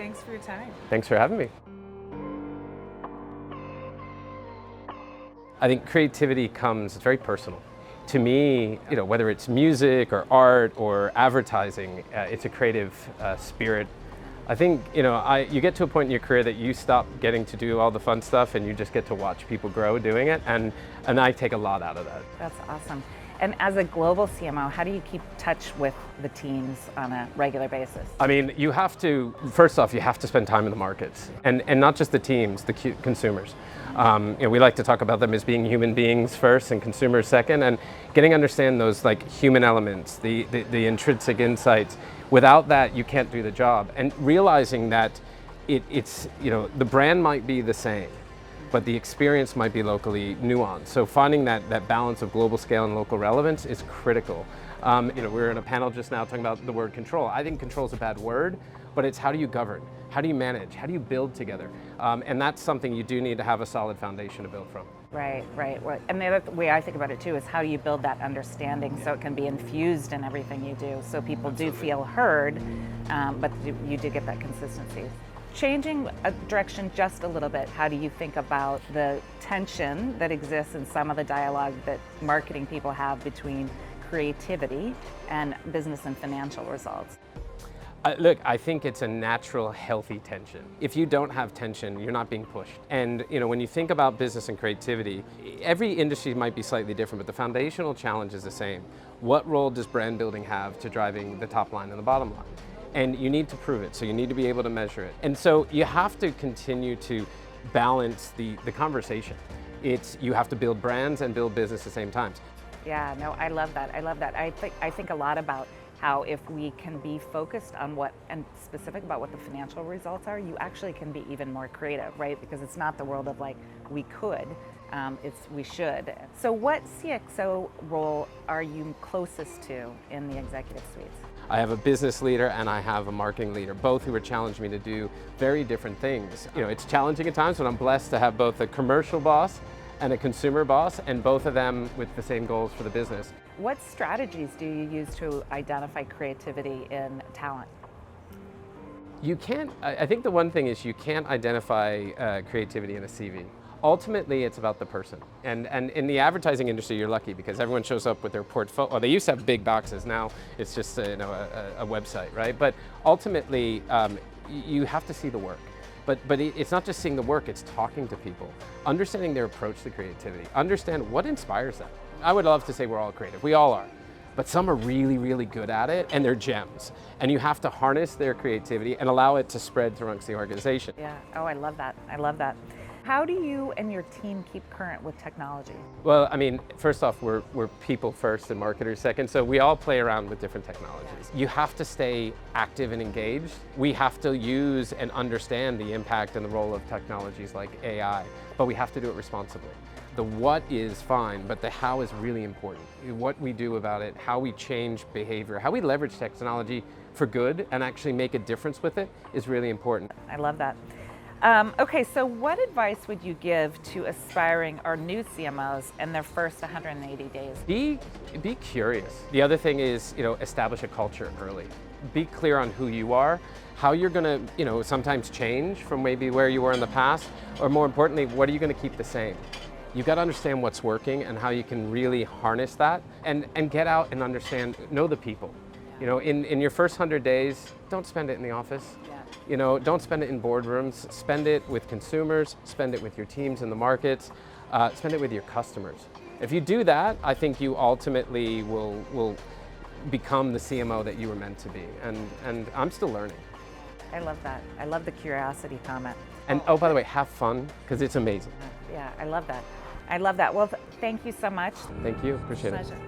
Thanks for your time. Thanks for having me. I think creativity comes, it's very personal. To me, whether it's music or art or advertising, it's a creative spirit. I think, you get to a point in your career that you stop getting to do all the fun stuff and you just get to watch people grow doing it. And I take a lot out of that. That's awesome. And as a global CMO, how do you keep touch with the teams on a regular basis? I mean, you have to, first off, you have to spend time in the markets and not just the teams, the consumers. We like to talk about them as being human beings first and consumers second, and getting to understand those like human elements, the intrinsic insights. Without that, you can't do the job. And realizing that it's the brand might be the same, but the experience might be locally nuanced. So finding that balance of global scale and local relevance is critical. We were in a panel just now talking about the word control. I think control is a bad word, but it's how do you govern? How do you manage? How do you build together? And that's something you do need to have a solid foundation to build from. Right. And the other way I think about it too is how do you build that understanding so it can be infused in everything you do, so people do feel heard, but you do get that consistency. Changing a direction just a little bit, how do you think about the tension that exists in some of the dialogue that marketing people have between creativity and business and financial results? Look, I think it's a natural, healthy tension. If you don't have tension, you're not being pushed. And when you think about business and creativity, every industry might be slightly different, but the foundational challenge is the same. What role does brand building have to driving the top line and the bottom line? And you need to prove it, so you need to be able to measure it. And so you have to continue to balance the conversation. You have to build brands and build business at the same time. Yeah, no, I love that. I think a lot about how if we can be focused on and specific about what the financial results are, you actually can be even more creative, right? Because it's not the world of like, we could, it's we should. So what CXO role are you closest to in the executive suites? I have a business leader and I have a marketing leader, both who are challenging me to do very different things. It's challenging at times, but I'm blessed to have both a commercial boss and a consumer boss, and both of them with the same goals for the business. What strategies do you use to identify creativity in talent? I think the one thing is you can't identify creativity in a CV. Ultimately, it's about the person. And in the advertising industry, you're lucky because everyone shows up with their portfolio. Well, they used to have big boxes. Now it's just a website, right? But ultimately, you have to see the work. But it's not just seeing the work, it's talking to people, understanding their approach to creativity, understand what inspires them. I would love to say we're all creative, we all are, but some are really, really good at it and they're gems. And you have to harness their creativity and allow it to spread throughout the organization. Yeah, oh, I love that. How do you and your team keep current with technology? Well, I mean, first off, we're people first and marketers second, so we all play around with different technologies. You have to stay active and engaged. We have to use and understand the impact and the role of technologies like AI, but we have to do it responsibly. The what is fine, but the how is really important. What we do about it, how we change behavior, how we leverage technology for good and actually make a difference with it is really important. I love that. Okay, so what advice would you give to aspiring or new CMOs in their first 180 days? Be curious. The other thing is, establish a culture early. Be clear on who you are, how you're going to, sometimes change from maybe where you were in the past, or more importantly, what are you going to keep the same? You've got to understand what's working and how you can really harness that and get out and know the people. In your first 100 days, don't spend it in the office. Don't spend it in boardrooms. Spend it with consumers, spend it with your teams in the markets, spend it with your customers. If you do that, I think you ultimately will become the CMO that you were meant to be. And I'm still learning. I love that. I love the curiosity comment. And by the way, have fun, because it's amazing. Yeah, I love that. Well, thank you so much. Thank you, appreciate it. Pleasure.